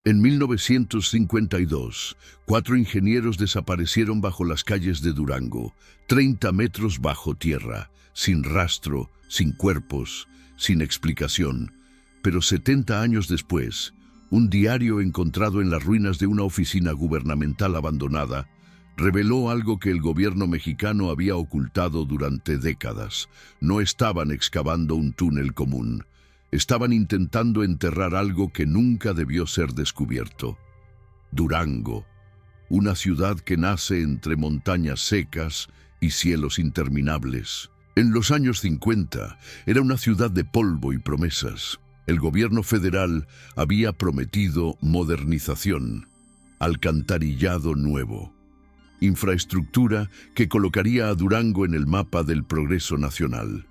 En 1952, 4 ingenieros desaparecieron bajo las calles de Durango, 30 metros bajo tierra, sin rastro, sin cuerpos, sin explicación. Pero 70 años después, un diario encontrado en las ruinas de una oficina gubernamental abandonada reveló algo que el gobierno mexicano había ocultado durante décadas. No estaban excavando un túnel común. Estaban intentando enterrar algo que nunca debió ser descubierto. Durango, una ciudad que nace entre montañas secas y cielos interminables. En los años 50, era una ciudad de polvo y promesas. El gobierno federal había prometido modernización, alcantarillado nuevo, infraestructura que colocaría a Durango en el mapa del progreso nacional.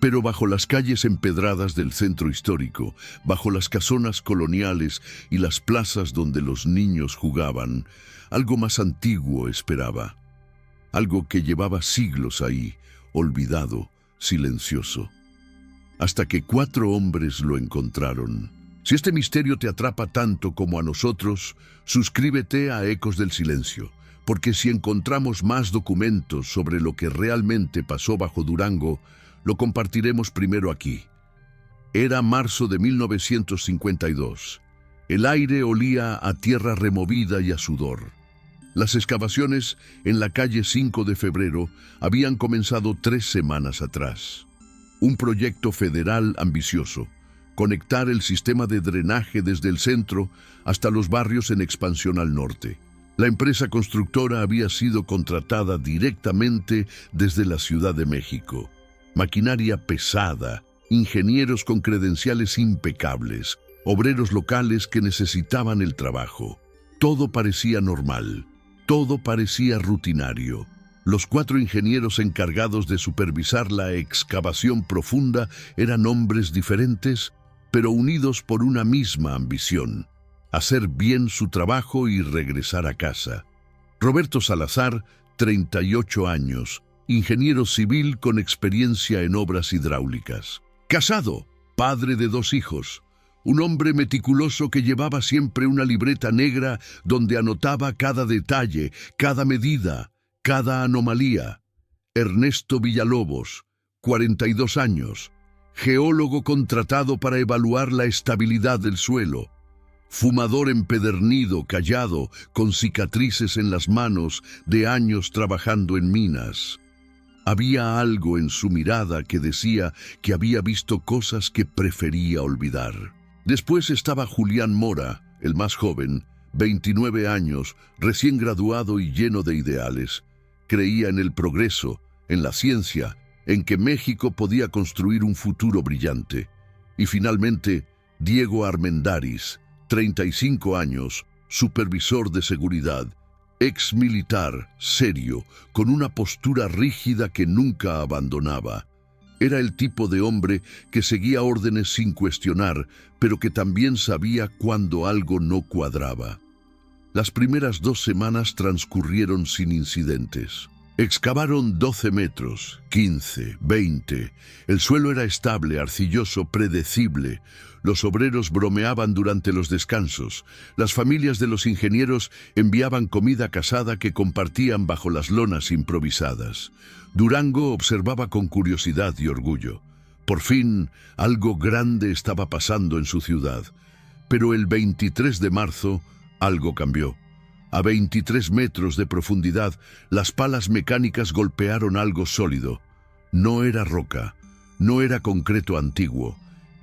Pero bajo las calles empedradas del centro histórico, bajo las casonas coloniales y las plazas donde los niños jugaban, algo más antiguo esperaba. Algo que llevaba siglos ahí, olvidado, silencioso. Hasta que 4 hombres lo encontraron. Si este misterio te atrapa tanto como a nosotros, suscríbete a Ecos del Silencio, porque si encontramos más documentos sobre lo que realmente pasó bajo Durango, lo compartiremos primero aquí. Era marzo de 1952. El aire olía a tierra removida y a sudor. Las excavaciones en la calle 5 de febrero habían comenzado 3 semanas atrás. Un proyecto federal ambicioso: conectar el sistema de drenaje desde el centro hasta los barrios en expansión al norte. La empresa constructora había sido contratada directamente desde la Ciudad de México. Maquinaria pesada, ingenieros con credenciales impecables, obreros locales que necesitaban el trabajo. Todo parecía normal, todo parecía rutinario. Los 4 ingenieros encargados de supervisar la excavación profunda eran hombres diferentes, pero unidos por una misma ambición: hacer bien su trabajo y regresar a casa. Roberto Salazar, 38 años, ingeniero civil con experiencia en obras hidráulicas. Casado, padre de 2 hijos, un hombre meticuloso que llevaba siempre una libreta negra donde anotaba cada detalle, cada medida, cada anomalía. Ernesto Villalobos, 42 años, geólogo contratado para evaluar la estabilidad del suelo. Fumador empedernido, callado, con cicatrices en las manos de años trabajando en minas. Había algo en su mirada que decía que había visto cosas que prefería olvidar. Después estaba Julián Mora, el más joven, 29 años, recién graduado y lleno de ideales. Creía en el progreso, en la ciencia, en que México podía construir un futuro brillante. Y finalmente, Diego Armendáriz, 35 años, supervisor de seguridad, ex militar, serio, con una postura rígida que nunca abandonaba. Era el tipo de hombre que seguía órdenes sin cuestionar, pero que también sabía cuando algo no cuadraba. Las primeras 2 semanas transcurrieron sin incidentes. Excavaron 12 metros, 15, 20. El suelo era estable, arcilloso, predecible. Los obreros bromeaban durante los descansos. Las familias de los ingenieros enviaban comida casada que compartían bajo las lonas improvisadas. Durango observaba con curiosidad y orgullo. Por fin, algo grande estaba pasando en su ciudad. Pero el 23 de marzo, algo cambió. A 23 metros de profundidad, las palas mecánicas golpearon algo sólido. No era roca, no era concreto antiguo,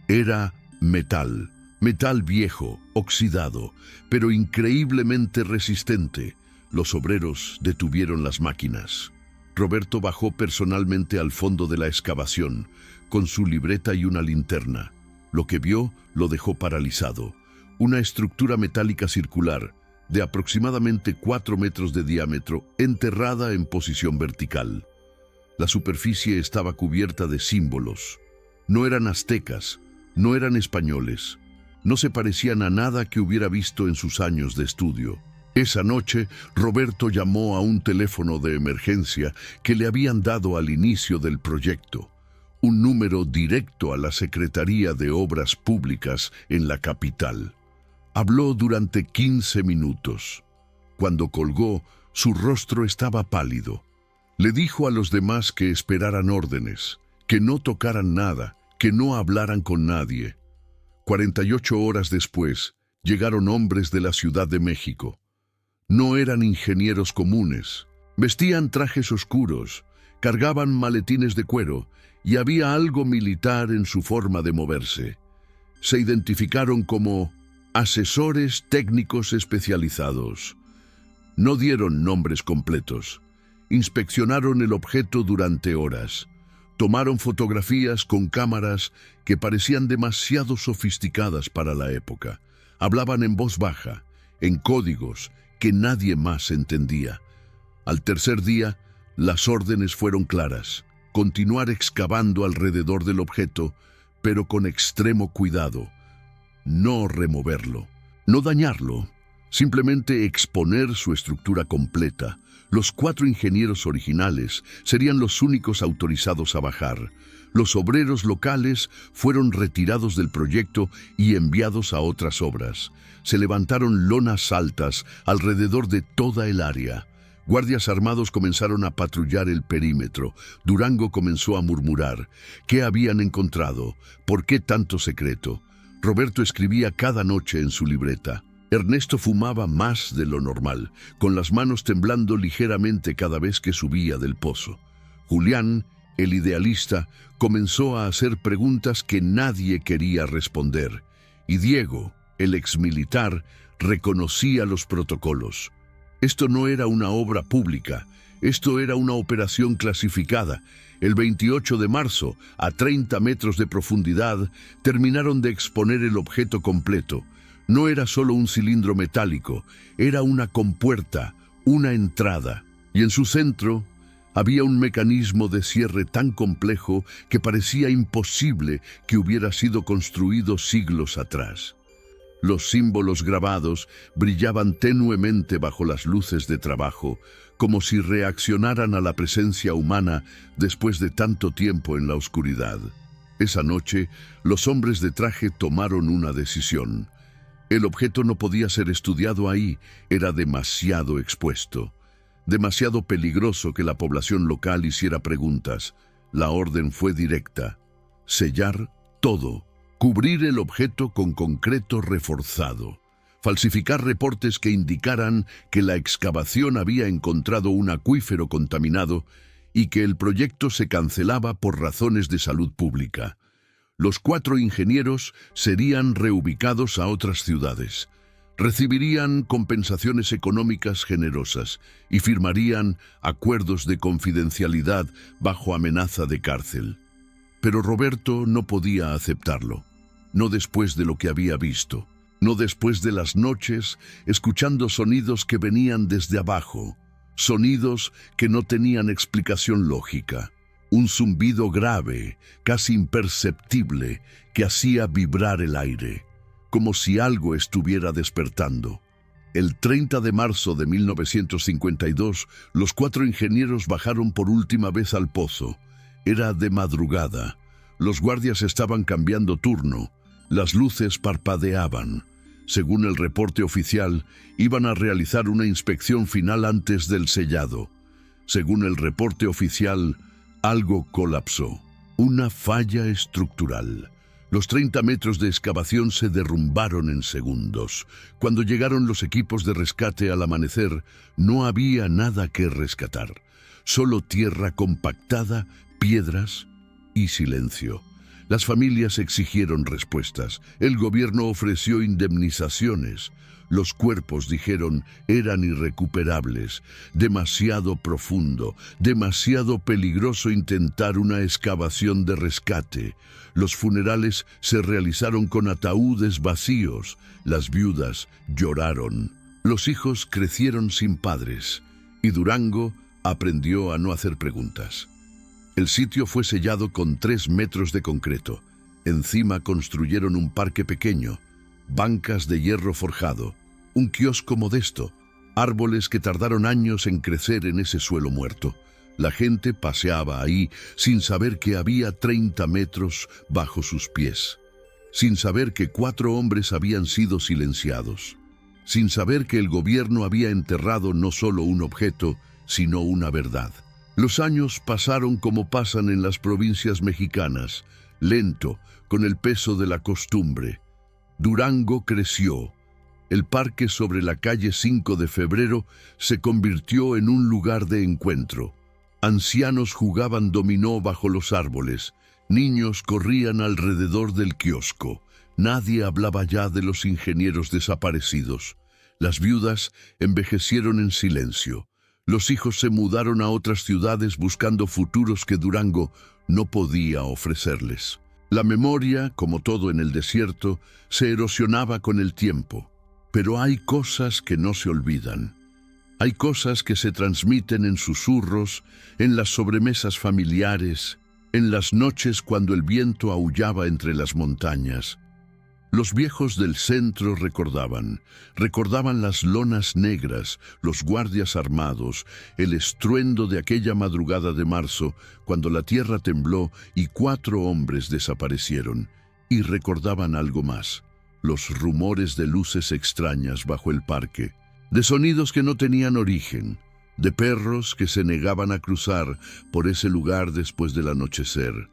era metal. Metal viejo, oxidado, pero increíblemente resistente. Los obreros detuvieron las máquinas. Roberto bajó personalmente al fondo de la excavación, con su libreta y una linterna. Lo que vio lo dejó paralizado. Una estructura metálica circular, de aproximadamente 4 metros de diámetro, enterrada en posición vertical. La superficie estaba cubierta de símbolos. No eran aztecas, no eran españoles, no se parecían a nada que hubiera visto en sus años de estudio. Esa noche, Roberto llamó a un teléfono de emergencia que le habían dado al inicio del proyecto, un número directo a la Secretaría de Obras Públicas en la capital. Habló durante 15 minutos. Cuando colgó, su rostro estaba pálido. Le dijo a los demás que esperaran órdenes, que no tocaran nada, que no hablaran con nadie. 48 horas después, llegaron hombres de la Ciudad de México. No eran ingenieros comunes. Vestían trajes oscuros, cargaban maletines de cuero y había algo militar en su forma de moverse. Se identificaron como asesores técnicos especializados. No dieron nombres completos. Inspeccionaron el objeto durante horas. Tomaron fotografías con cámaras que parecían demasiado sofisticadas para la época. Hablaban en voz baja, en códigos que nadie más entendía. Al tercer día, las órdenes fueron claras. Continuar excavando alrededor del objeto, pero con extremo cuidado. No removerlo, no dañarlo, simplemente exponer su estructura completa. Los 4 ingenieros originales serían los únicos autorizados a bajar. Los obreros locales fueron retirados del proyecto y enviados a otras obras. Se levantaron lonas altas alrededor de toda el área. Guardias armados comenzaron a patrullar el perímetro. Durango comenzó a murmurar. ¿Qué habían encontrado? ¿Por qué tanto secreto? Roberto escribía cada noche en su libreta. Ernesto fumaba más de lo normal, con las manos temblando ligeramente cada vez que subía del pozo. Julián, el idealista, comenzó a hacer preguntas que nadie quería responder. Y Diego, el exmilitar, reconocía los protocolos. Esto no era una obra pública, esto era una operación clasificada. El 28 de marzo, a 30 metros de profundidad, terminaron de exponer el objeto completo. No era solo un cilindro metálico, era una compuerta, una entrada. Y en su centro había un mecanismo de cierre tan complejo que parecía imposible que hubiera sido construido siglos atrás. Los símbolos grabados brillaban tenuemente bajo las luces de trabajo, como si reaccionaran a la presencia humana después de tanto tiempo en la oscuridad. Esa noche, los hombres de traje tomaron una decisión. El objeto no podía ser estudiado ahí, era demasiado expuesto. Demasiado peligroso que la población local hiciera preguntas. La orden fue directa: sellar todo. Cubrir el objeto con concreto reforzado. Falsificar reportes que indicaran que la excavación había encontrado un acuífero contaminado y que el proyecto se cancelaba por razones de salud pública. Los 4 ingenieros serían reubicados a otras ciudades. Recibirían compensaciones económicas generosas y firmarían acuerdos de confidencialidad bajo amenaza de cárcel. Pero Roberto no podía aceptarlo, no después de lo que había visto, no después de las noches escuchando sonidos que venían desde abajo, sonidos que no tenían explicación lógica. Un zumbido grave, casi imperceptible, que hacía vibrar el aire, como si algo estuviera despertando. El 30 de marzo de 1952, los 4 ingenieros bajaron por última vez al pozo. Era de madrugada. Los guardias estaban cambiando turno. Las luces parpadeaban. Según el reporte oficial, iban a realizar una inspección final antes del sellado. Según el reporte oficial, algo colapsó. Una falla estructural. Los 30 metros de excavación se derrumbaron en segundos. Cuando llegaron los equipos de rescate al amanecer, no había nada que rescatar. Solo tierra compactada, piedras y silencio. Las familias exigieron respuestas. El gobierno ofreció indemnizaciones. Los cuerpos, dijeron, eran irrecuperables. Demasiado profundo, demasiado peligroso intentar una excavación de rescate. Los funerales se realizaron con ataúdes vacíos. Las viudas lloraron. Los hijos crecieron sin padres. Y Durango aprendió a no hacer preguntas. El sitio fue sellado con 3 metros de concreto. Encima construyeron un parque pequeño, bancas de hierro forjado, un kiosco modesto, árboles que tardaron años en crecer en ese suelo muerto. La gente paseaba ahí sin saber que había 30 metros bajo sus pies. sin saber que 4 hombres habían sido silenciados, sin saber que el gobierno había enterrado no solo un objeto, sino una verdad. Los años pasaron como pasan en las provincias mexicanas, lento, con el peso de la costumbre. Durango creció. El parque sobre la calle 5 de Febrero se convirtió en un lugar de encuentro. Ancianos jugaban dominó bajo los árboles, niños corrían alrededor del kiosco. Nadie hablaba ya de los ingenieros desaparecidos. Las viudas envejecieron en silencio. Los hijos se mudaron a otras ciudades buscando futuros que Durango no podía ofrecerles. La memoria, como todo en el desierto, se erosionaba con el tiempo. Pero hay cosas que no se olvidan. Hay cosas que se transmiten en susurros, en las sobremesas familiares, en las noches cuando el viento aullaba entre las montañas. Los viejos del centro recordaban las lonas negras, los guardias armados, el estruendo de aquella madrugada de marzo, cuando la tierra tembló y 4 hombres desaparecieron, y recordaban algo más, los rumores de luces extrañas bajo el parque, de sonidos que no tenían origen, de perros que se negaban a cruzar por ese lugar después del anochecer.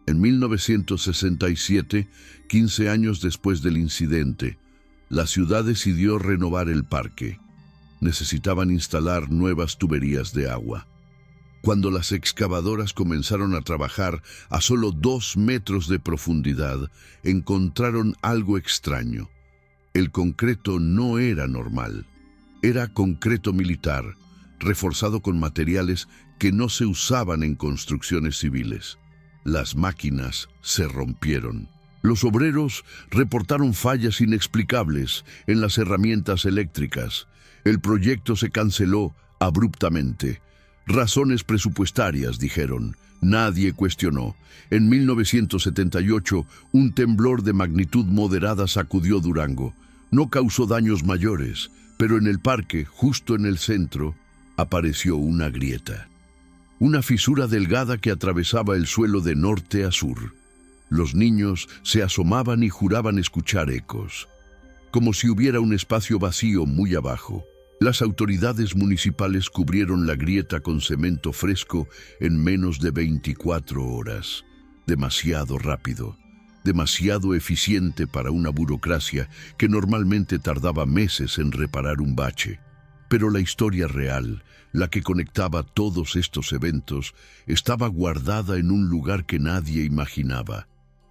En 1967, 15 años después del incidente, la ciudad decidió renovar el parque. Necesitaban instalar nuevas tuberías de agua. Cuando las excavadoras comenzaron a trabajar a solo 2 metros de profundidad, encontraron algo extraño. El concreto no era normal. Era concreto militar, reforzado con materiales que no se usaban en construcciones civiles. Las máquinas se rompieron. Los obreros reportaron fallas inexplicables en las herramientas eléctricas. El proyecto se canceló abruptamente. Razones presupuestarias, dijeron. Nadie cuestionó. En 1978, un temblor de magnitud moderada sacudió Durango. No causó daños mayores, pero en el parque, justo en el centro, apareció una grieta. Una fisura delgada que atravesaba el suelo de norte a sur. Los niños se asomaban y juraban escuchar ecos, como si hubiera un espacio vacío muy abajo. Las autoridades municipales cubrieron la grieta con cemento fresco en menos de 24 horas. Demasiado rápido, demasiado eficiente para una burocracia que normalmente tardaba meses en reparar un bache. Pero la historia real, la que conectaba todos estos eventos, estaba guardada en un lugar que nadie imaginaba.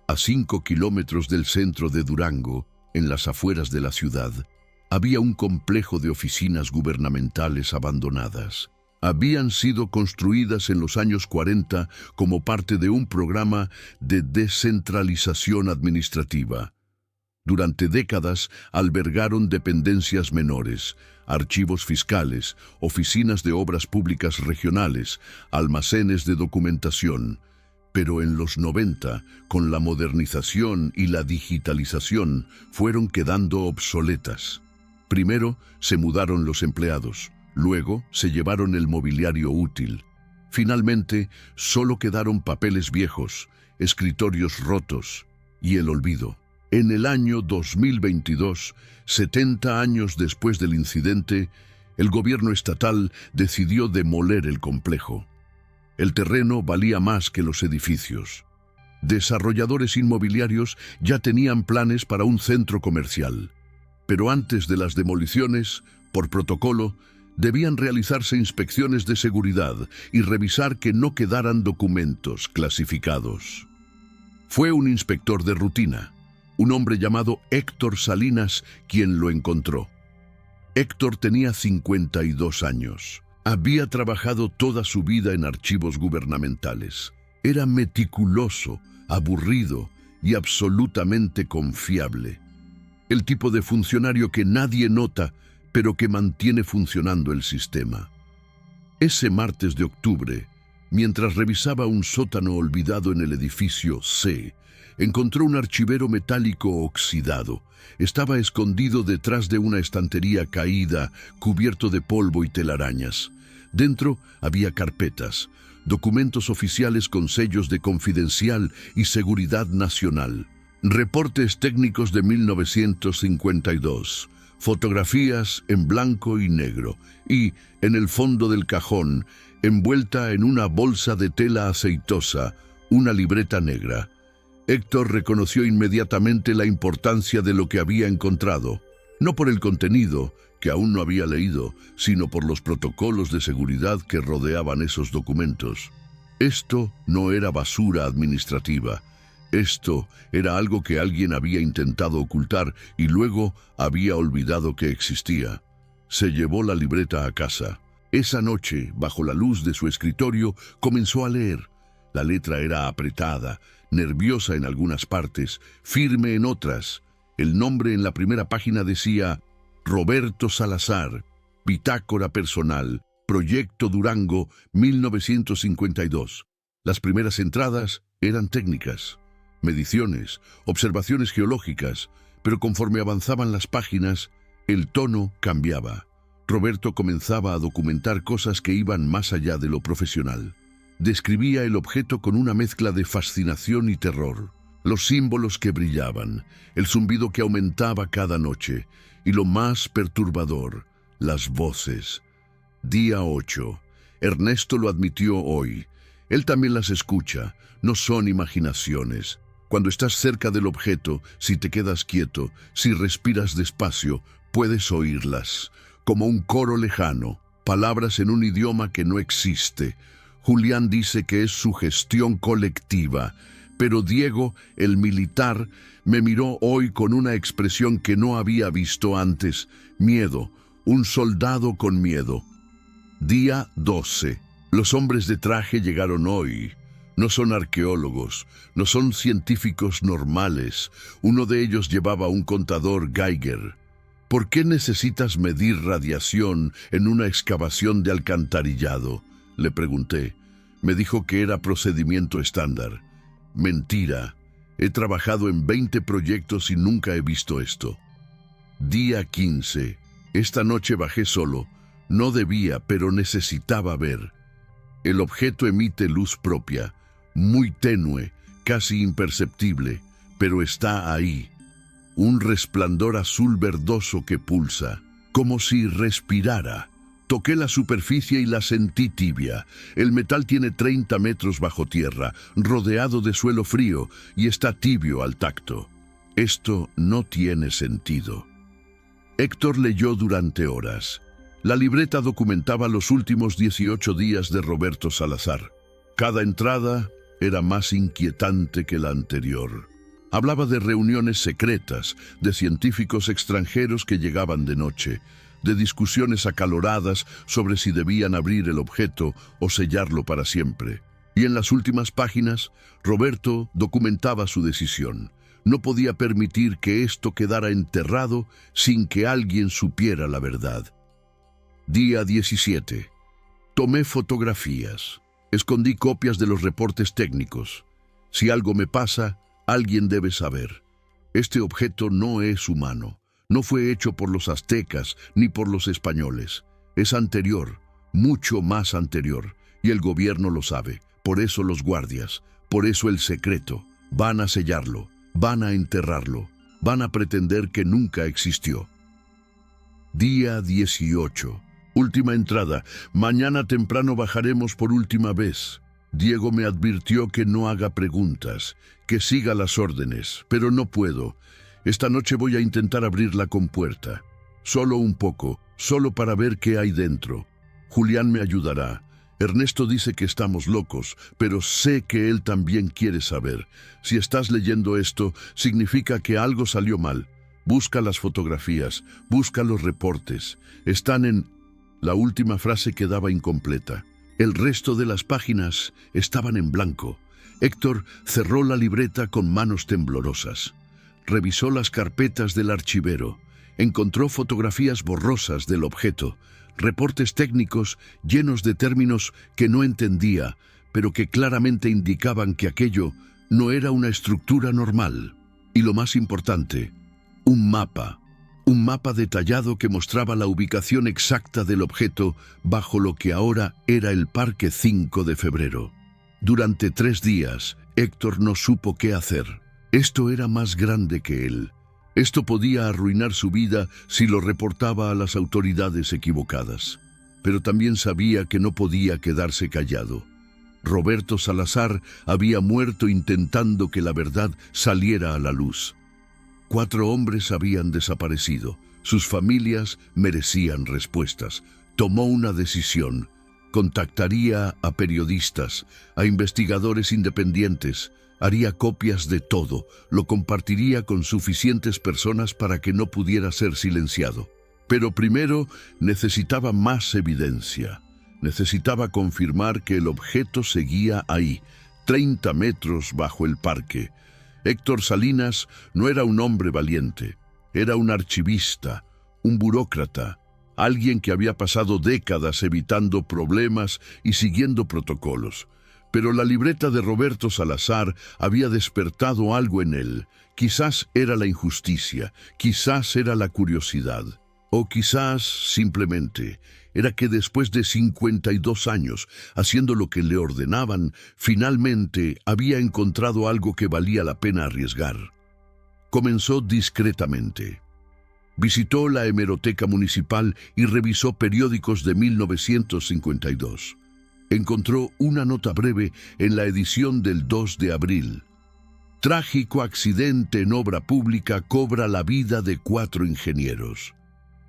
A 5 kilómetros del centro de Durango, en las afueras de la ciudad, había un complejo de oficinas gubernamentales abandonadas. Habían sido construidas en los años 40 como parte de un programa de descentralización administrativa. Durante décadas albergaron dependencias menores, archivos fiscales, oficinas de obras públicas regionales, almacenes de documentación. Pero en los 90, con la modernización y la digitalización, fueron quedando obsoletas. Primero se mudaron los empleados, luego se llevaron el mobiliario útil. Finalmente, solo quedaron papeles viejos, escritorios rotos y el olvido. En el año 2022, 70 años después del incidente, el gobierno estatal decidió demoler el complejo. El terreno valía más que los edificios. Desarrolladores inmobiliarios ya tenían planes para un centro comercial. Pero antes de las demoliciones, por protocolo, debían realizarse inspecciones de seguridad y revisar que no quedaran documentos clasificados. Fue un inspector de rutina, un hombre llamado Héctor Salinas, quien lo encontró. Héctor tenía 52 años. Había trabajado toda su vida en archivos gubernamentales. Era meticuloso, aburrido y absolutamente confiable. El tipo de funcionario que nadie nota, pero que mantiene funcionando el sistema. Ese martes de octubre, mientras revisaba un sótano olvidado en el edificio C, encontró un archivero metálico oxidado. Estaba escondido detrás de una estantería caída, cubierto de polvo y telarañas. Dentro había carpetas, documentos oficiales con sellos de confidencial y seguridad nacional. Reportes técnicos de 1952. Fotografías en blanco y negro. Y, en el fondo del cajón, envuelta en una bolsa de tela aceitosa, una libreta negra. Héctor reconoció inmediatamente la importancia de lo que había encontrado, no por el contenido, que aún no había leído, sino por los protocolos de seguridad que rodeaban esos documentos. Esto no era basura administrativa. Esto era algo que alguien había intentado ocultar y luego había olvidado que existía. Se llevó la libreta a casa. Esa noche, bajo la luz de su escritorio, comenzó a leer. La letra era apretada, nerviosa en algunas partes, firme en otras. El nombre en la primera página decía Roberto Salazar, bitácora personal, Proyecto Durango, 1952. Las primeras entradas eran técnicas, mediciones, observaciones geológicas, pero conforme avanzaban las páginas, el tono cambiaba. Roberto comenzaba a documentar cosas que iban más allá de lo profesional. Describía el objeto con una mezcla de fascinación y terror. Los símbolos que brillaban, el zumbido que aumentaba cada noche, y lo más perturbador, las voces. Día 8. Ernesto lo admitió hoy. Él también las escucha, no son imaginaciones. Cuando estás cerca del objeto, si te quedas quieto, si respiras despacio, puedes oírlas, como un coro lejano, palabras en un idioma que no existe. Julián dice que es sugestión colectiva, pero Diego, el militar, me miró hoy con una expresión que no había visto antes, miedo, un soldado con miedo. Día 12. Los hombres de traje llegaron hoy. No son arqueólogos, no son científicos normales. Uno de ellos llevaba un contador Geiger. ¿Por qué necesitas medir radiación en una excavación de alcantarillado?, le pregunté. Me dijo que era procedimiento estándar. Mentira. He trabajado en 20 proyectos y nunca he visto esto. Día 15. Esta noche bajé solo. No debía, pero necesitaba ver. El objeto emite luz propia, muy tenue, casi imperceptible, pero está ahí. Un resplandor azul verdoso que pulsa, como si respirara. Toqué la superficie y la sentí tibia. El metal tiene 30 metros bajo tierra, rodeado de suelo frío, y está tibio al tacto. Esto no tiene sentido. Héctor leyó durante horas. La libreta documentaba los últimos 18 días de Roberto Salazar. Cada entrada era más inquietante que la anterior. Hablaba de reuniones secretas, de científicos extranjeros que llegaban de noche, de discusiones acaloradas sobre si debían abrir el objeto o sellarlo para siempre. Y en las últimas páginas, Roberto documentaba su decisión. No podía permitir que esto quedara enterrado sin que alguien supiera la verdad. Día 17. Tomé fotografías. Escondí copias de los reportes técnicos. Si algo me pasa, alguien debe saber. Este objeto no es humano. No fue hecho por los aztecas ni por los españoles. Es anterior, mucho más anterior, y el gobierno lo sabe. Por eso los guardias, por eso el secreto. Van a sellarlo, van a enterrarlo, van a pretender que nunca existió. Día 18. Última entrada. Mañana temprano bajaremos por última vez. Diego me advirtió que no haga preguntas, que siga las órdenes, pero no puedo. Esta noche voy a intentar abrir la compuerta. Solo un poco, solo para ver qué hay dentro. Julián me ayudará. Ernesto dice que estamos locos, pero sé que él también quiere saber. Si estás leyendo esto, significa que algo salió mal. Busca las fotografías, busca los reportes. Están en... La última frase quedaba incompleta. El resto de las páginas estaban en blanco. Héctor cerró la libreta con manos temblorosas. Revisó las carpetas del archivero. Encontró fotografías borrosas del objeto, reportes técnicos llenos de términos que no entendía, pero que claramente indicaban que aquello no era una estructura normal. Y lo más importante, un mapa detallado que mostraba la ubicación exacta del objeto bajo lo que ahora era el Parque 5 de Febrero. Durante 3 días, Héctor no supo qué hacer. Esto era más grande que él. Esto podía arruinar su vida si lo reportaba a las autoridades equivocadas. Pero también sabía que no podía quedarse callado. Roberto Salazar había muerto intentando que la verdad saliera a la luz. 4 hombres habían desaparecido. Sus familias merecían respuestas. Tomó una decisión. Contactaría a periodistas, a investigadores independientes. Haría copias de todo. Lo compartiría con suficientes personas para que no pudiera ser silenciado. Pero primero necesitaba más evidencia. Necesitaba confirmar que el objeto seguía ahí, 30 metros bajo el parque. Héctor Salinas no era un hombre valiente. Era un archivista, un burócrata, alguien que había pasado décadas evitando problemas y siguiendo protocolos. Pero la libreta de Roberto Salazar había despertado algo en él. Quizás era la injusticia, quizás era la curiosidad, o quizás simplemente era que después de 52 años haciendo lo que le ordenaban, finalmente había encontrado algo que valía la pena arriesgar. Comenzó discretamente. Visitó la hemeroteca municipal y revisó periódicos de 1952. Encontró una nota breve en la edición del 2 de abril. Trágico accidente en obra pública cobra la vida de 4 ingenieros.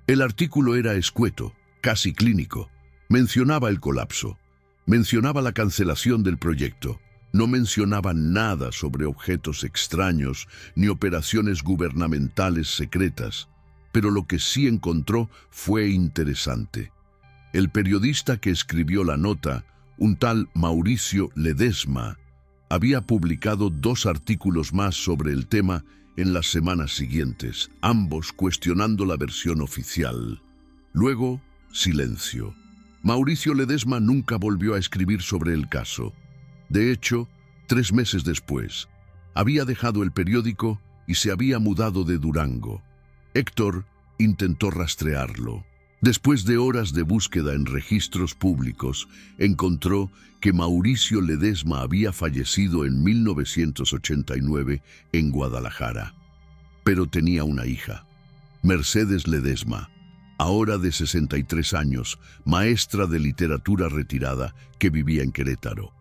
El artículo era escueto, casi clínico. Mencionaba el colapso. Mencionaba la cancelación del proyecto. No mencionaba nada sobre objetos extraños ni operaciones gubernamentales secretas. Pero lo que sí encontró fue interesante. El periodista que escribió la nota, un tal Mauricio Ledesma, había publicado 2 artículos más sobre el tema en las semanas siguientes, ambos cuestionando la versión oficial. Luego, silencio. Mauricio Ledesma nunca volvió a escribir sobre el caso. De hecho, 3 meses después, había dejado el periódico y se había mudado de Durango. Héctor intentó rastrearlo. Después de horas de búsqueda en registros públicos, encontró que Mauricio Ledesma había fallecido en 1989 en Guadalajara. Pero tenía una hija, Mercedes Ledesma, ahora de 63 años, maestra de literatura retirada que vivía en Querétaro.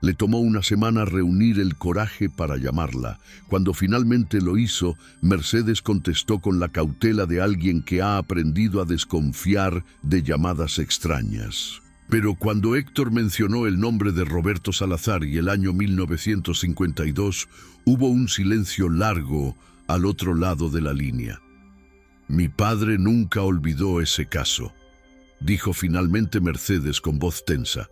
Le tomó una semana reunir el coraje para llamarla. Cuando finalmente lo hizo, Mercedes contestó con la cautela de alguien que ha aprendido a desconfiar de llamadas extrañas. Pero cuando Héctor mencionó el nombre de Roberto Salazar y el año 1952, hubo un silencio largo al otro lado de la línea. «Mi padre nunca olvidó ese caso», dijo finalmente Mercedes con voz tensa.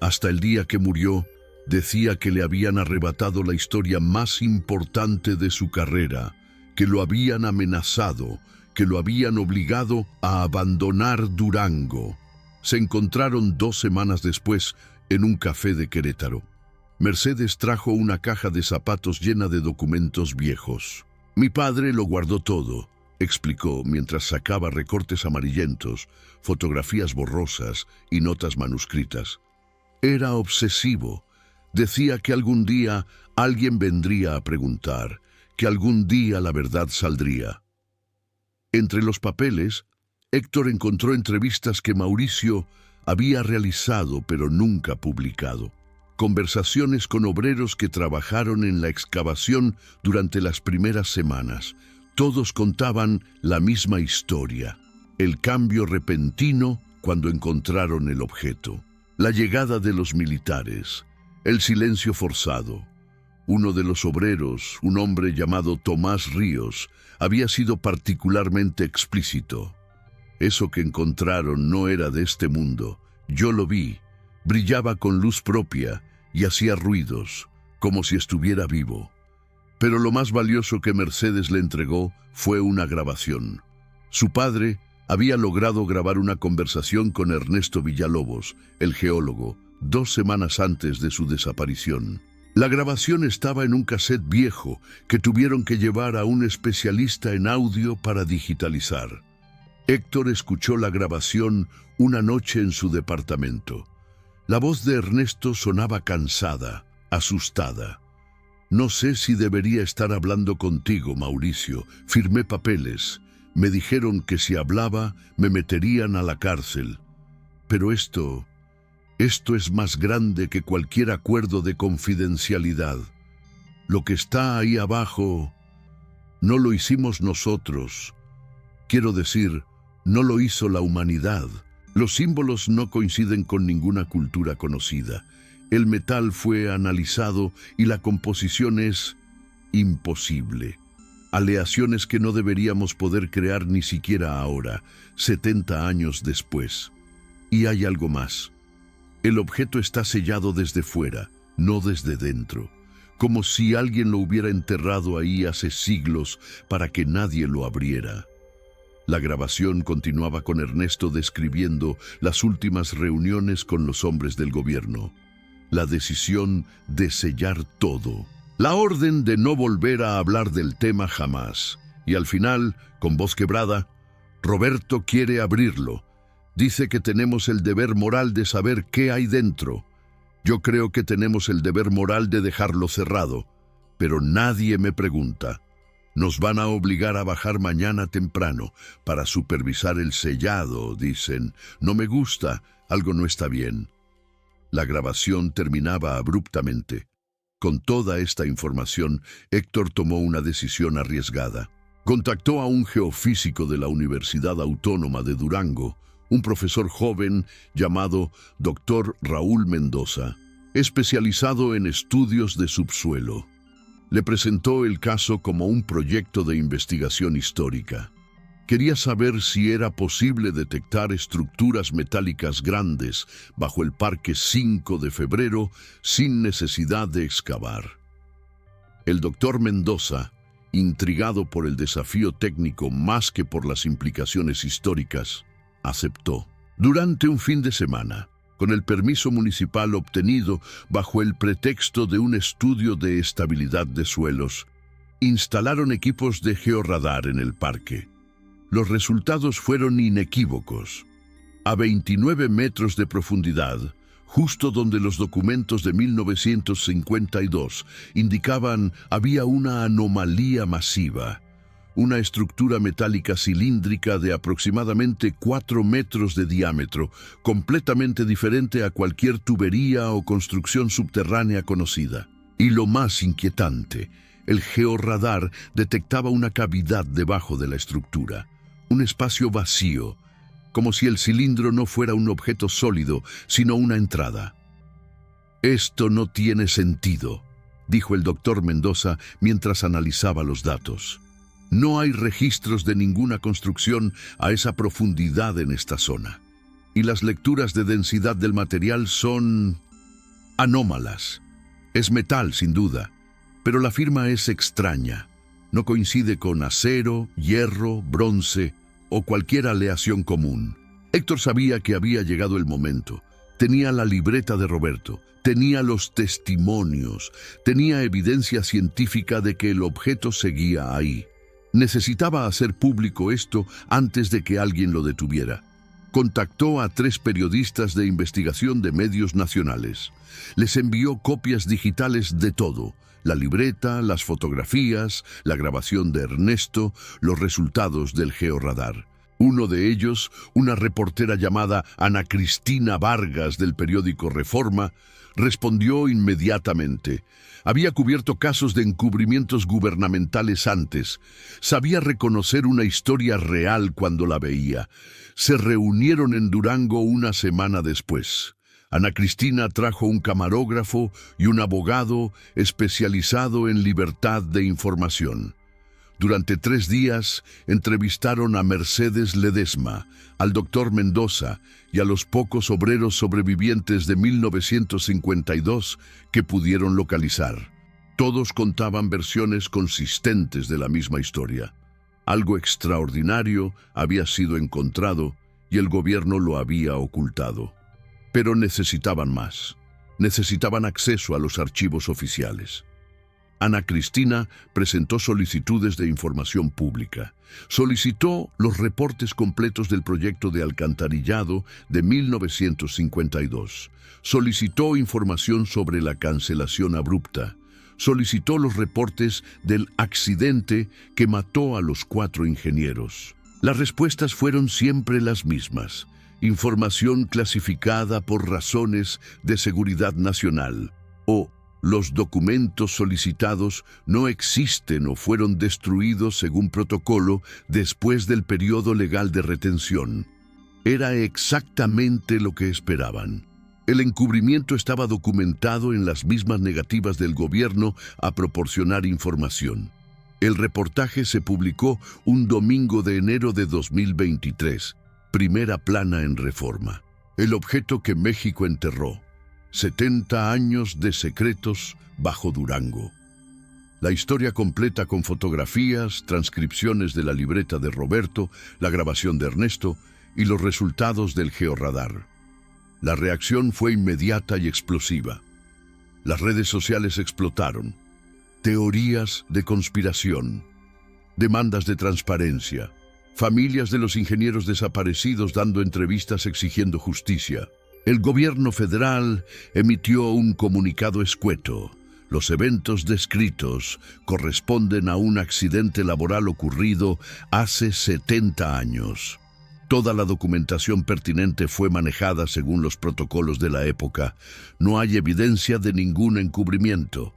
Hasta el día que murió, decía que le habían arrebatado la historia más importante de su carrera, que lo habían amenazado, que lo habían obligado a abandonar Durango. Se encontraron 2 semanas después en un café de Querétaro. Mercedes trajo una caja de zapatos llena de documentos viejos. «Mi padre lo guardó todo», explicó mientras sacaba recortes amarillentos, fotografías borrosas y notas manuscritas. Era obsesivo. Decía que algún día alguien vendría a preguntar, que algún día la verdad saldría. Entre los papeles, Héctor encontró entrevistas que Mauricio había realizado pero nunca publicado. Conversaciones con obreros que trabajaron en la excavación durante las primeras semanas. Todos contaban la misma historia. El cambio repentino cuando encontraron el objeto. La llegada de los militares. El silencio forzado. Uno de los obreros, un hombre llamado Tomás Ríos, había sido particularmente explícito. Eso que encontraron no era de este mundo. Yo lo vi. Brillaba con luz propia y hacía ruidos, como si estuviera vivo. Pero lo más valioso que Mercedes le entregó fue una grabación. Su padre había logrado grabar una conversación con Ernesto Villalobos, el geólogo, 2 semanas antes de su desaparición. La grabación estaba en un cassette viejo que tuvieron que llevar a un especialista en audio para digitalizar. Héctor escuchó la grabación una noche en su departamento. La voz de Ernesto sonaba cansada, asustada. No sé si debería estar hablando contigo, Mauricio. Firmé papeles. Me dijeron que si hablaba, me meterían a la cárcel. Pero esto es más grande que cualquier acuerdo de confidencialidad. Lo que está ahí abajo no lo hicimos nosotros. Quiero decir, no lo hizo la humanidad. Los símbolos no coinciden con ninguna cultura conocida. El metal fue analizado y la composición es imposible. Aleaciones que no deberíamos poder crear ni siquiera ahora, 70 años después. Y hay algo más. El objeto está sellado desde fuera, no desde dentro, como si alguien lo hubiera enterrado ahí hace siglos para que nadie lo abriera. La grabación continuaba con Ernesto describiendo las últimas reuniones con los hombres del gobierno. La decisión de sellar todo. La orden de no volver a hablar del tema jamás. Y al final, con voz quebrada, Roberto quiere abrirlo. Dice que tenemos el deber moral de saber qué hay dentro. Yo creo que tenemos el deber moral de dejarlo cerrado. Pero nadie me pregunta. Nos van a obligar a bajar mañana temprano para supervisar el sellado, dicen. No me gusta, algo no está bien. La grabación terminaba abruptamente. Con toda esta información, Héctor tomó una decisión arriesgada. Contactó a un geofísico de la Universidad Autónoma de Durango, un profesor joven llamado Dr. Raúl Mendoza, especializado en estudios de subsuelo. Le presentó el caso como un proyecto de investigación histórica. Quería saber si era posible detectar estructuras metálicas grandes bajo el Parque 5 de Febrero sin necesidad de excavar. El doctor Mendoza, intrigado por el desafío técnico más que por las implicaciones históricas, aceptó. Durante un fin de semana, con el permiso municipal obtenido bajo el pretexto de un estudio de estabilidad de suelos, instalaron equipos de georradar en el parque. Los resultados fueron inequívocos. A 29 metros de profundidad, justo donde los documentos de 1952 indicaban había una anomalía masiva, una estructura metálica cilíndrica de aproximadamente 4 metros de diámetro, completamente diferente a cualquier tubería o construcción subterránea conocida. Y lo más inquietante, el georradar detectaba una cavidad debajo de la estructura, un espacio vacío, como si el cilindro no fuera un objeto sólido, sino una entrada. «Esto no tiene sentido», dijo el doctor Mendoza mientras analizaba los datos. «No hay registros de ninguna construcción a esa profundidad en esta zona. Y las lecturas de densidad del material son anómalas. Es metal, sin duda, pero la firma es extraña. No coincide con acero, hierro, bronce o cualquier aleación común». Héctor sabía que había llegado el momento. Tenía la libreta de Roberto, tenía los testimonios, tenía evidencia científica de que el objeto seguía ahí. Necesitaba hacer público esto antes de que alguien lo detuviera. Contactó a 3 periodistas de investigación de medios nacionales. Les envió copias digitales de todo: la libreta, las fotografías, la grabación de Ernesto, los resultados del georradar. Uno de ellos, una reportera llamada Ana Cristina Vargas del periódico Reforma, respondió inmediatamente. Había cubierto casos de encubrimientos gubernamentales antes. Sabía reconocer una historia real cuando la veía. Se reunieron en Durango una semana después. Ana Cristina trajo un camarógrafo y un abogado especializado en libertad de información. Durante 3 días entrevistaron a Mercedes Ledesma, al doctor Mendoza y a los pocos obreros sobrevivientes de 1952 que pudieron localizar. Todos contaban versiones consistentes de la misma historia. Algo extraordinario había sido encontrado y el gobierno lo había ocultado. Pero necesitaban más. Necesitaban acceso a los archivos oficiales. Ana Cristina presentó solicitudes de información pública. Solicitó los reportes completos del proyecto de alcantarillado de 1952. Solicitó información sobre la cancelación abrupta. solicitó los reportes del accidente que mató a los 4 ingenieros. Las respuestas fueron siempre las mismas: información clasificada por razones de seguridad nacional, o los documentos solicitados no existen o fueron destruidos según protocolo después del periodo legal de retención. Era exactamente lo que esperaban. El encubrimiento estaba documentado en las mismas negativas del gobierno a proporcionar información. El reportaje se publicó un domingo de enero de 2023, primera plana en Reforma. El objeto que México enterró: 70 años de secretos bajo Durango. La historia completa con fotografías, transcripciones de la libreta de Roberto, la grabación de Ernesto y los resultados del georradar. La reacción fue inmediata y explosiva. Las redes sociales explotaron. Teorías de conspiración, demandas de transparencia, familias de los ingenieros desaparecidos dando entrevistas exigiendo justicia. El gobierno federal emitió un comunicado escueto: los eventos descritos corresponden a un accidente laboral ocurrido hace 70 años. Toda la documentación pertinente fue manejada según los protocolos de la época. No hay evidencia de ningún encubrimiento.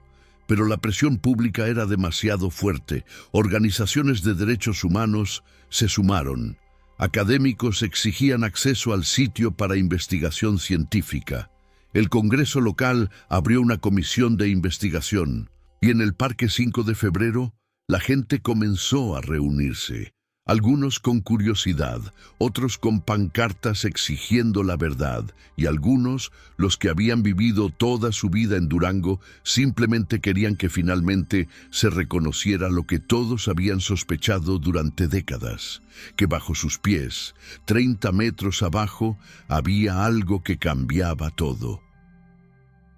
Pero la presión pública era demasiado fuerte. Organizaciones de derechos humanos se sumaron. Académicos exigían acceso al sitio para investigación científica. El Congreso local abrió una comisión de investigación. Y en el Parque 5 de Febrero, la gente comenzó a reunirse. Algunos con curiosidad, otros con pancartas exigiendo la verdad, y algunos, los que habían vivido toda su vida en Durango, simplemente querían que finalmente se reconociera lo que todos habían sospechado durante décadas: que bajo sus pies, 30 metros abajo, había algo que cambiaba todo.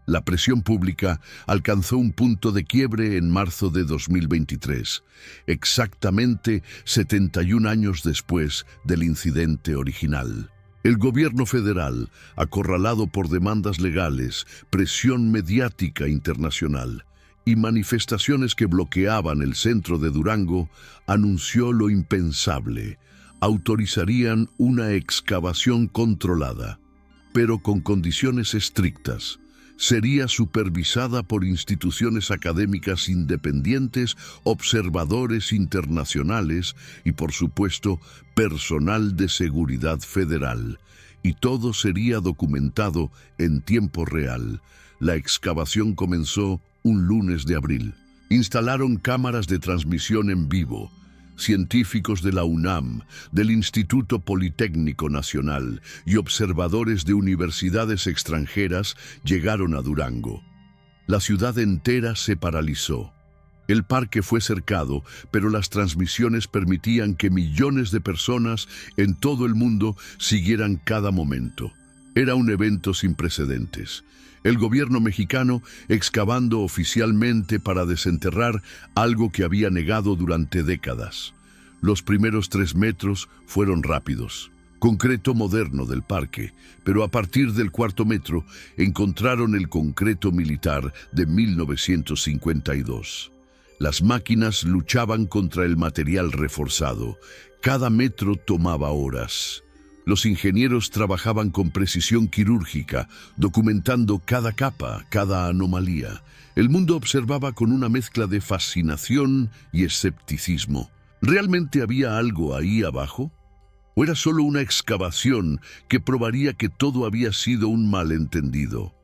La presión pública alcanzó un punto de quiebre en marzo de 2023, exactamente 71 años después del incidente original. El gobierno federal, acorralado por demandas legales, presión mediática internacional y manifestaciones que bloqueaban el centro de Durango, anunció lo impensable: autorizarían una excavación controlada, pero con condiciones estrictas. Sería supervisada por instituciones académicas independientes, observadores internacionales y, por supuesto, personal de seguridad federal. Y todo sería documentado en tiempo real. La excavación comenzó un lunes de abril. Instalaron cámaras de transmisión en vivo. Científicos de la UNAM, del Instituto Politécnico Nacional y observadores de universidades extranjeras llegaron a Durango. La ciudad entera se paralizó. El parque fue cercado, pero las transmisiones permitían que millones de personas en todo el mundo siguieran cada momento. Era un evento sin precedentes. El gobierno mexicano excavando oficialmente para desenterrar algo que había negado durante décadas. Los primeros 3 metros fueron rápidos. Concreto moderno del parque, pero a partir del 4.º metro encontraron el concreto militar de 1952. Las máquinas luchaban contra el material reforzado. Cada metro tomaba horas. Los ingenieros trabajaban con precisión quirúrgica, documentando cada capa, cada anomalía. El mundo observaba con una mezcla de fascinación y escepticismo. ¿Realmente había algo ahí abajo? ¿O era solo una excavación que probaría que todo había sido un malentendido?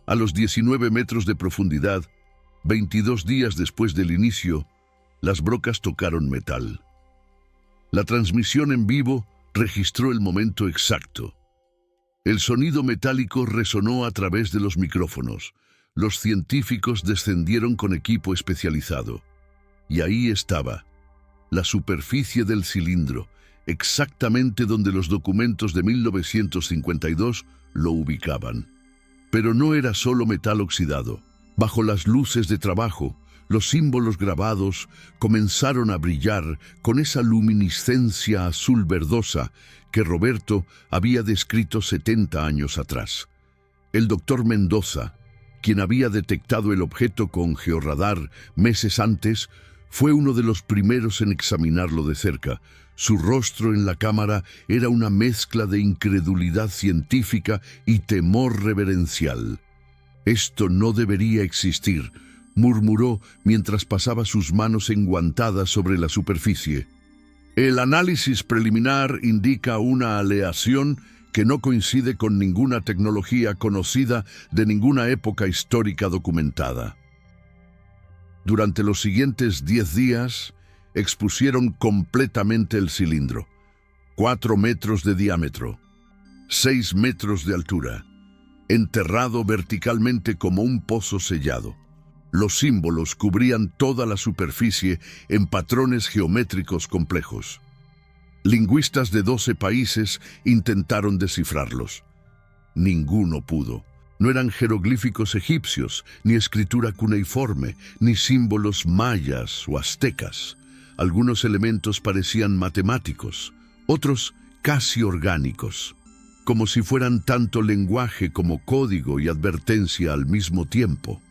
A los 19 metros de profundidad, 22 días después del inicio, las brocas tocaron metal. La transmisión en vivo registró el momento exacto. El sonido metálico resonó a través de los micrófonos. Los científicos descendieron con equipo especializado. Y ahí estaba, la superficie del cilindro, exactamente donde los documentos de 1952 lo ubicaban. Pero no era solo metal oxidado. Bajo las luces de trabajo, los símbolos grabados comenzaron a brillar con esa luminiscencia azul verdosa que Roberto había descrito 70 años atrás. El doctor Mendoza, quien había detectado el objeto con georradar meses antes, fue uno de los primeros en examinarlo de cerca. Su rostro en la cámara era una mezcla de incredulidad científica y temor reverencial. «Esto no debería existir», murmuró mientras pasaba sus manos enguantadas sobre la superficie. «El análisis preliminar indica una aleación que no coincide con ninguna tecnología conocida de ninguna época histórica documentada». Durante los siguientes 10 días, expusieron completamente el cilindro. 4 metros de diámetro, 6 metros de altura, enterrado verticalmente como un pozo sellado. Los símbolos cubrían toda la superficie en patrones geométricos complejos. Lingüistas de 12 países intentaron descifrarlos. Ninguno pudo. No eran jeroglíficos egipcios, ni escritura cuneiforme, ni símbolos mayas o aztecas. Algunos elementos parecían matemáticos, otros casi orgánicos, como si fueran tanto lenguaje como código y advertencia al mismo tiempo.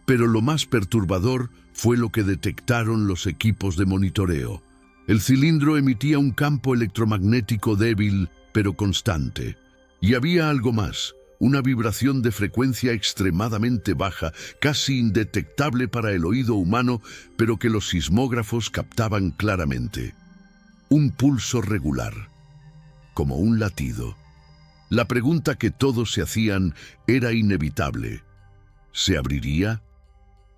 Pero lo más perturbador fue lo que detectaron los equipos de monitoreo. El cilindro emitía un campo electromagnético débil pero constante. Y había algo más, una vibración de frecuencia extremadamente baja, casi indetectable para el oído humano, pero que los sismógrafos captaban claramente. Un pulso regular, como un latido. La pregunta que todos se hacían era inevitable. ¿Se abriría?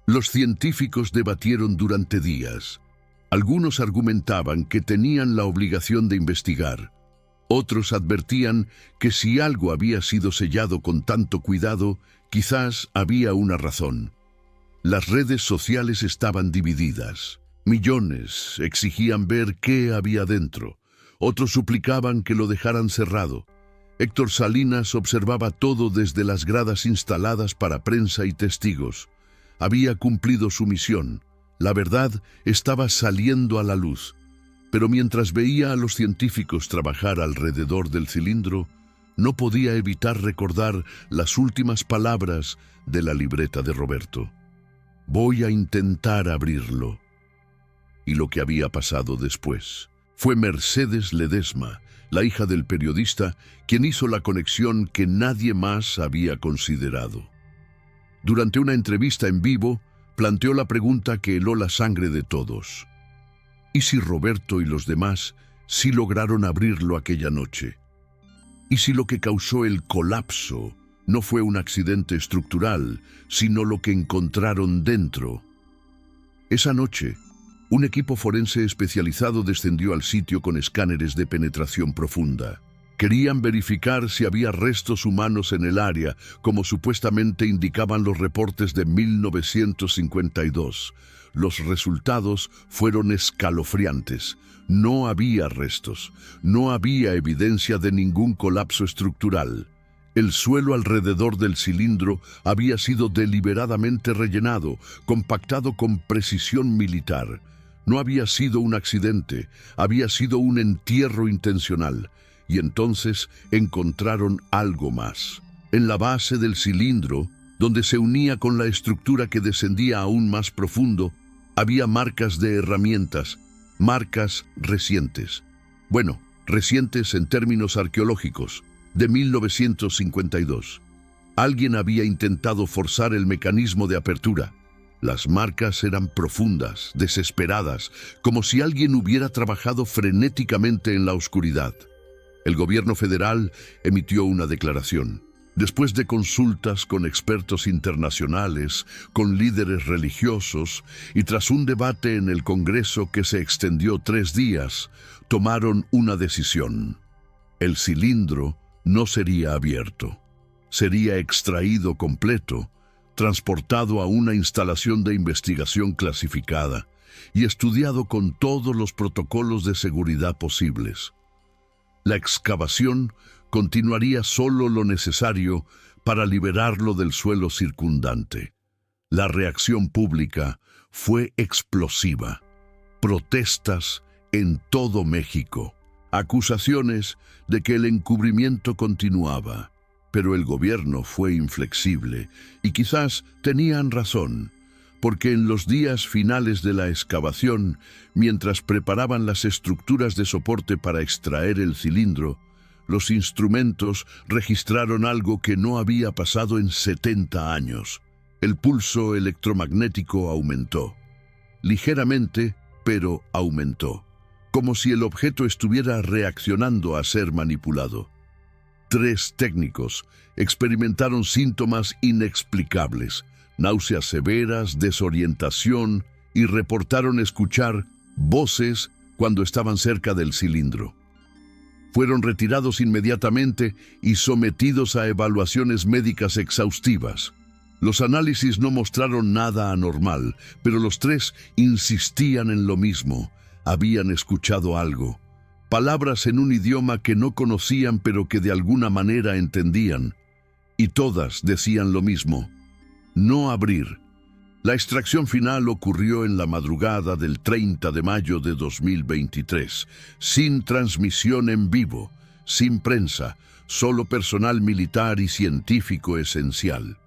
Los científicos debatieron durante días. Algunos argumentaban que tenían la obligación de investigar. Otros advertían que si algo había sido sellado con tanto cuidado, quizás había una razón. Las redes sociales estaban divididas. Millones exigían ver qué había dentro. Otros suplicaban que lo dejaran cerrado. Héctor Salinas observaba todo desde las gradas instaladas para prensa y testigos. Había cumplido su misión. La verdad estaba saliendo a la luz. Pero mientras veía a los científicos trabajar alrededor del cilindro, no podía evitar recordar las últimas palabras de la libreta de Roberto. «Voy a intentar abrirlo». Y lo que había pasado después. Fue Mercedes Ledesma, la hija del periodista, quien hizo la conexión que nadie más había considerado. Durante una entrevista en vivo, planteó la pregunta que heló la sangre de todos. ¿Y si Roberto y los demás sí lograron abrirlo aquella noche? ¿Y si lo que causó el colapso no fue un accidente estructural, sino lo que encontraron dentro? Esa noche, un equipo forense especializado descendió al sitio con escáneres de penetración profunda. Querían verificar si había restos humanos en el área, como supuestamente indicaban los reportes de 1952. Los resultados fueron escalofriantes. No había restos, no había evidencia de ningún colapso estructural. El suelo alrededor del cilindro había sido deliberadamente rellenado, compactado con precisión militar. No había sido un accidente, había sido un entierro intencional. Y entonces encontraron algo más. En la base del cilindro, donde se unía con la estructura que descendía aún más profundo, había marcas de herramientas, marcas recientes. Bueno, recientes en términos arqueológicos, de 1952. Alguien había intentado forzar el mecanismo de apertura. Las marcas eran profundas, desesperadas, como si alguien hubiera trabajado frenéticamente en la oscuridad. El gobierno federal emitió una declaración. Después de consultas con expertos internacionales, con líderes religiosos y tras un debate en el Congreso que se extendió 3 días, tomaron una decisión. El cilindro no sería abierto. Sería extraído completo, transportado a una instalación de investigación clasificada y estudiado con todos los protocolos de seguridad posibles. La excavación continuaría solo lo necesario para liberarlo del suelo circundante. La reacción pública fue explosiva. Protestas en todo México. Acusaciones de que el encubrimiento continuaba. Pero el gobierno fue inflexible, y quizás tenían razón, porque en los días finales de la excavación, mientras preparaban las estructuras de soporte para extraer el cilindro, los instrumentos registraron algo que no había pasado en 70 años. El pulso electromagnético aumentó. Ligeramente, pero aumentó, como si el objeto estuviera reaccionando a ser manipulado. 3 técnicos experimentaron síntomas inexplicables, náuseas severas, desorientación, y reportaron escuchar voces cuando estaban cerca del cilindro. Fueron retirados inmediatamente y sometidos a evaluaciones médicas exhaustivas. Los análisis no mostraron nada anormal, pero los 3 insistían en lo mismo. Habían escuchado algo. Palabras en un idioma que no conocían pero que de alguna manera entendían. Y todas decían lo mismo: no abrir. La extracción final ocurrió en la madrugada del 30 de mayo de 2023, sin transmisión en vivo, sin prensa, solo personal militar y científico esencial.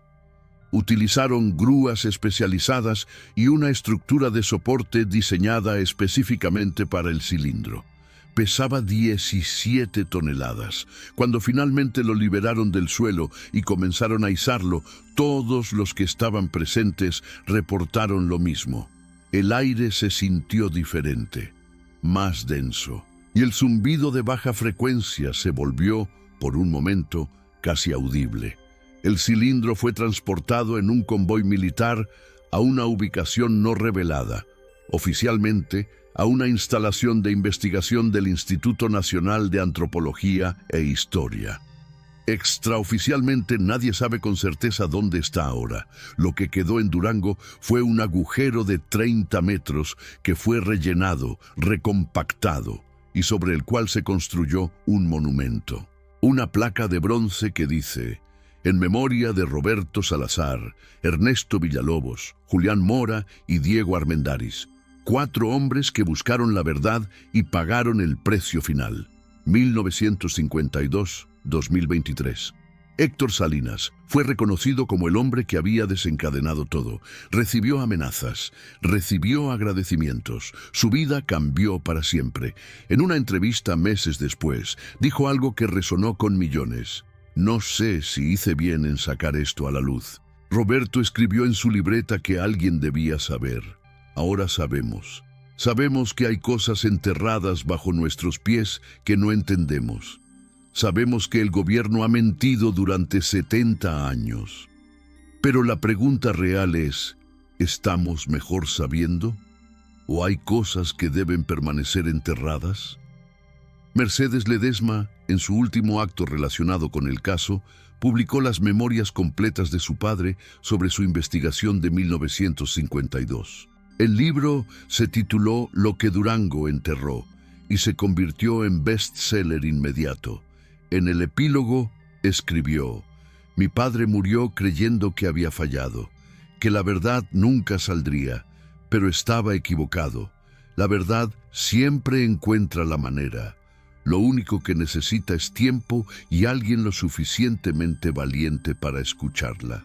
Utilizaron grúas especializadas y una estructura de soporte diseñada específicamente para el cilindro. Pesaba 17 toneladas. Cuando finalmente lo liberaron del suelo y comenzaron a izarlo, todos los que estaban presentes reportaron lo mismo. El aire se sintió diferente, más denso, y el zumbido de baja frecuencia se volvió, por un momento, casi audible. El cilindro fue transportado en un convoy militar a una ubicación no revelada, oficialmente a una instalación de investigación del Instituto Nacional de Antropología e Historia. Extraoficialmente nadie sabe con certeza dónde está ahora. Lo que quedó en Durango fue un agujero de 30 metros que fue rellenado, recompactado, y sobre el cual se construyó un monumento. Una placa de bronce que dice: en memoria de Roberto Salazar, Ernesto Villalobos, Julián Mora y Diego Armendáriz, 4 hombres que buscaron la verdad y pagaron el precio final. 1952-2023. Héctor Salinas fue reconocido como el hombre que había desencadenado todo. Recibió amenazas, recibió agradecimientos. Su vida cambió para siempre. En una entrevista meses después, dijo algo que resonó con millones. No sé si hice bien en sacar esto a la luz. Roberto escribió en su libreta que alguien debía saber. Ahora sabemos. Sabemos que hay cosas enterradas bajo nuestros pies que no entendemos. Sabemos que el gobierno ha mentido durante 70 años. Pero la pregunta real es: ¿estamos mejor sabiendo? ¿O hay cosas que deben permanecer enterradas? Mercedes Ledesma, en su último acto relacionado con el caso, publicó las memorias completas de su padre sobre su investigación de 1952. El libro se tituló Lo que Durango enterró y se convirtió en bestseller inmediato. En el epílogo escribió: mi padre murió creyendo que había fallado, que la verdad nunca saldría, pero estaba equivocado. La verdad siempre encuentra la manera. Lo único que necesita es tiempo y alguien lo suficientemente valiente para escucharla.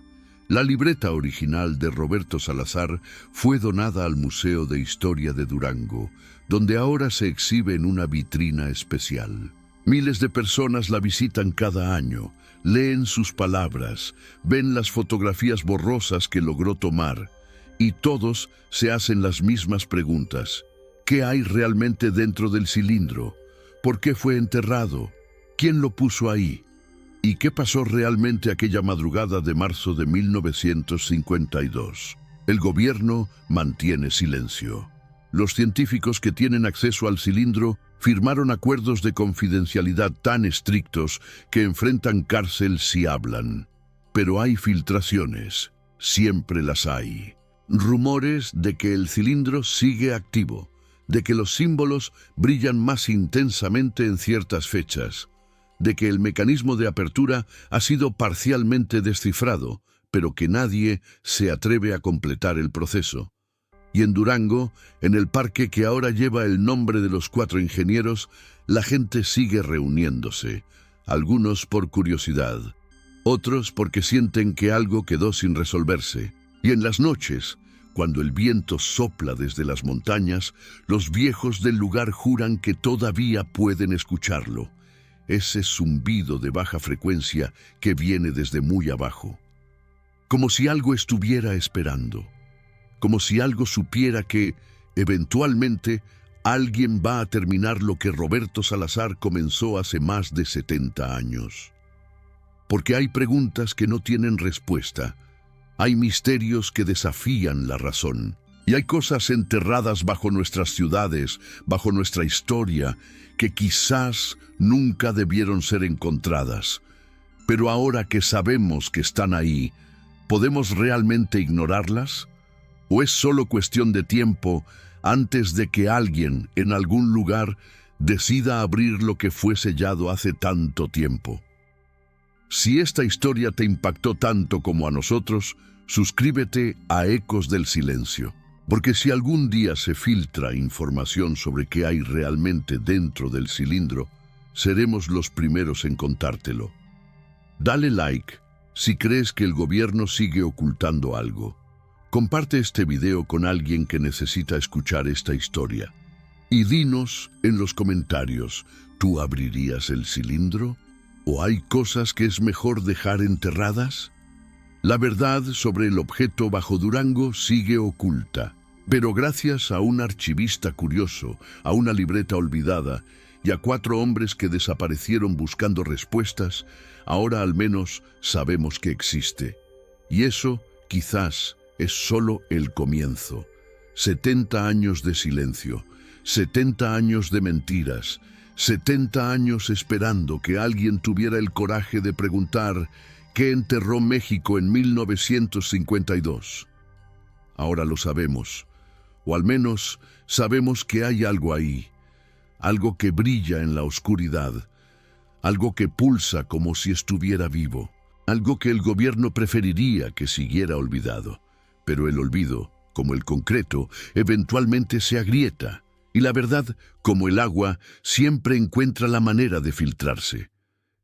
La libreta original de Roberto Salazar fue donada al Museo de Historia de Durango, donde ahora se exhibe en una vitrina especial. Miles de personas la visitan cada año, leen sus palabras, ven las fotografías borrosas que logró tomar, y todos se hacen las mismas preguntas. ¿Qué hay realmente dentro del cilindro? ¿Por qué fue enterrado? ¿Quién lo puso ahí? ¿Y qué pasó realmente aquella madrugada de marzo de 1952? El gobierno mantiene silencio. Los científicos que tienen acceso al cilindro firmaron acuerdos de confidencialidad tan estrictos que enfrentan cárcel si hablan. Pero hay filtraciones, siempre las hay. Rumores de que el cilindro sigue activo, de que los símbolos brillan más intensamente en ciertas fechas, de que el mecanismo de apertura ha sido parcialmente descifrado, pero que nadie se atreve a completar el proceso. Y en Durango, en el parque que ahora lleva el nombre de los 4 ingenieros, la gente sigue reuniéndose, algunos por curiosidad, Otros porque sienten que algo quedó sin resolverse. Y en las noches, cuando el viento sopla desde las montañas, los viejos del lugar juran que todavía pueden escucharlo. Ese zumbido de baja frecuencia que viene desde muy abajo. Como si algo estuviera esperando. Como si algo supiera que, eventualmente, alguien va a terminar lo que Roberto Salazar comenzó hace más de 70 años. Porque hay preguntas que no tienen respuesta. Hay misterios que desafían la razón. Y hay cosas enterradas bajo nuestras ciudades, bajo nuestra historia, que quizás nunca debieron ser encontradas. Pero ahora que sabemos que están ahí, ¿podemos realmente ignorarlas? ¿O es solo cuestión de tiempo antes de que alguien, en algún lugar, decida abrir lo que fue sellado hace tanto tiempo? Si esta historia te impactó tanto como a nosotros, suscríbete a Ecos del Silencio. Porque si algún día se filtra información sobre qué hay realmente dentro del cilindro, seremos los primeros en contártelo. Dale like si crees que el gobierno sigue ocultando algo. Comparte este video con alguien que necesita escuchar esta historia. Y dinos en los comentarios, ¿tú abrirías el cilindro? ¿O hay cosas que es mejor dejar enterradas? La verdad sobre el objeto bajo Durango sigue oculta, pero gracias a un archivista curioso, a una libreta olvidada y a 4 hombres que desaparecieron buscando respuestas, ahora al menos sabemos que existe. Y eso, quizás, es solo el comienzo. 70 años de silencio, 70 años de mentiras, 70 años esperando que alguien tuviera el coraje de preguntar ¿qué enterró México en 1952? Ahora lo sabemos, o al menos sabemos que hay algo ahí, algo que brilla en la oscuridad, algo que pulsa como si estuviera vivo, algo que el gobierno preferiría que siguiera olvidado. Pero el olvido, como el concreto, eventualmente se agrieta, y la verdad, como el agua, siempre encuentra la manera de filtrarse.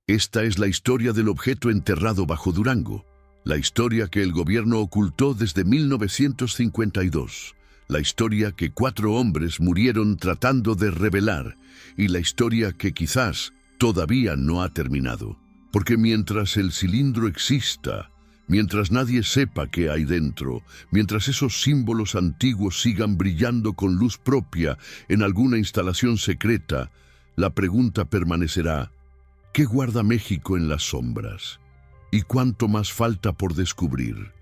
Esta es la historia del objeto enterrado bajo Durango, la historia que el gobierno ocultó desde 1952, la historia que 4 hombres murieron tratando de revelar, y la historia que quizás todavía no ha terminado. Porque mientras el cilindro exista, mientras nadie sepa qué hay dentro, mientras esos símbolos antiguos sigan brillando con luz propia en alguna instalación secreta, la pregunta permanecerá: ¿qué guarda México en las sombras? ¿Y cuánto más falta por descubrir?